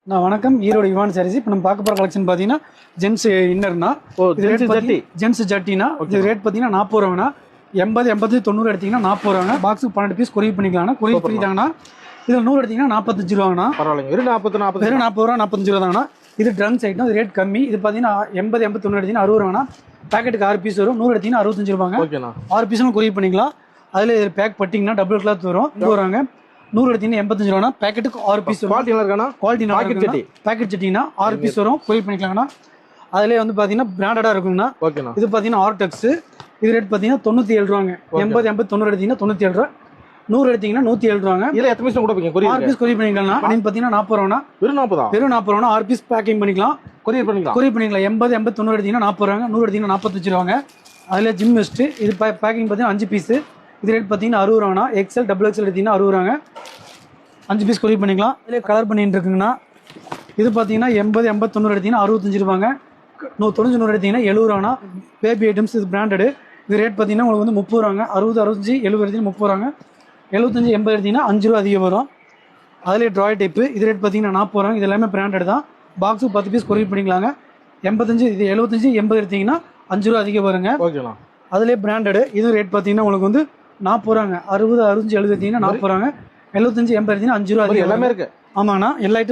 நான் வணக்கம் ஈரோடு யுவான் சாரீஸ். இப்போ நம்ம பார்க்க போகிற கலெக்ஷன் பார்த்தீங்கன்னா ஜென்ஸ் இன்னர்னா ஜென்ஸ் ஜட்டினா இது ரேட் பார்த்தீங்கன்னா 40 ரூபாங்கண்ணா. 80, 80, 90 எடுத்தீங்கன்னா 40 ரூபாங்க. பாக்ஸுக்கு 12 பீஸ் கொரியர் பண்ணிக்கலாம்ண்ணா. கொரியர் ஃப்ரீ தாங்கண்ணா. இதில் 100 எடுத்தீங்கன்னா 45 ரூபாங்கண்ணா. பரவாயில்லைங்க, வெறும் 40 ரூபா 45 ரூபா தாங்கண்ணா. இது ட்ரங்க்ஸ் ஐட்டம், இது ரேட் கம்மி. இது பார்த்தீங்கன்னா 80, 80, 90 எடுத்தீங்கன்னா 60 ரூபாங்கண்ணா. பேக்கெட்டுக்கு 6 பீஸ் வரும். 100 எடுத்தீங்கன்னா 65 ரூபாங்க. 6 பீஸும் கொரியர் பண்ணிக்கலாம். அதில் இதில் பேக் பட்டிங்கன்னா டபுள் கிளாத் வரும். இது வராங்க 100 எடுத்தீங்கன்னா 85 ரூபானா. பேக்கெட்டுக்கு 6 பீஸ் வரும். குவாலிட்டி பேக்கெட் சட்டிங்கன்னா 6 பீஸ் வரும். கொரியர் பண்ணிக்கலாங்கண்ணா. அதிலே வந்து பார்த்தீங்கன்னா பிராண்டடாக இருக்குங்கண்ணா. இது பார்த்தீங்கன்னா ஆர்டெக்ஸ். இது ரேட் பார்த்தீங்கன்னா 97 ரூபாங்க. 80, 80, 90 எடுத்தீங்கன்னா 97 ரூபா. 100 எடுத்தீங்கன்னா 107 ரூபாங்க. இதில் எத்தனை பீஸ் கொடுப்பீங்க? 6 பீஸ் கொரியர் பண்ணிக்கலாம்ண்ணா. அப்படின்னு பார்த்தீங்கன்னா 40 ரூபானா. வெறும் 40 ரூபானா 6 பீஸ் பேக்கிங் பண்ணிக்கலாம். கொரியர் பண்ணிக்கலாம். 80, 80, 90 எடுத்தீங்கன்னா 40 ரூபாங்க. 100 எடுத்தீங்கன்னா 45 ரூபாங்க. அதில் ஜிம் வெஸ்ட் இது பேக்கிங் பார்த்தீங்கன்னா 5 பீஸ். இது ரேட் பார்த்தீங்கன்னா 60 ரூபானா. எக்ஸ்எல், டபுள் எக்ஸ்எல் எடுத்தீங்கன்னா 60 ரூபாங்க. 5 பீஸ் கொரியர் பண்ணிக்கலாம். இதில் கலர் பண்ணிட்டு இருக்குங்கண்ணா. இது பார்த்தீங்கன்னா 80, 80, 90 எடுத்தீங்கன்னா 65 ரூபாங்க. 90 எடுத்தீங்கன்னா 70 ரூபானா. பேபி ஐட்டம்ஸ் இது பிராண்டடு. இது ரேட் பார்த்தீங்கன்னா உங்களுக்கு வந்து 30 ரூபாங்க. 60, 65, 70 எடுத்தீங்கன்னா 30 ரூபாங்க. 75, 80 எடுத்தீங்கன்னா 5 ரூபா அதிகம் வரும். அதிலே ட்ராய் டைப்பு இது ரேட் பார்த்தீங்கன்னா 40 ரூபாங்க. இது எல்லாமே பிராண்டட் தான். பாக்ஸுக்கு 10 பீஸ் கொரியர் பண்ணிக்கலாங்க. 85, இது 75, 80 எடுத்தீங்கன்னா 5 ரூபா அதிகம் வருங்க. அதிலே பிராண்டடு இது ரேட் பார்த்தீங்கன்னா உங்களுக்கு வந்து 40 ரூபாங்க. 60, 65, 70 எடுத்தீங்கன்னா 40 ரூபாங்க. 75, 80 எடுத்தீங்கன்னா 5 ரூபா அதிகம். எல்லாமே இருக்கு. ஆமாங்கண்ணா. எல்லா ஐட்டம்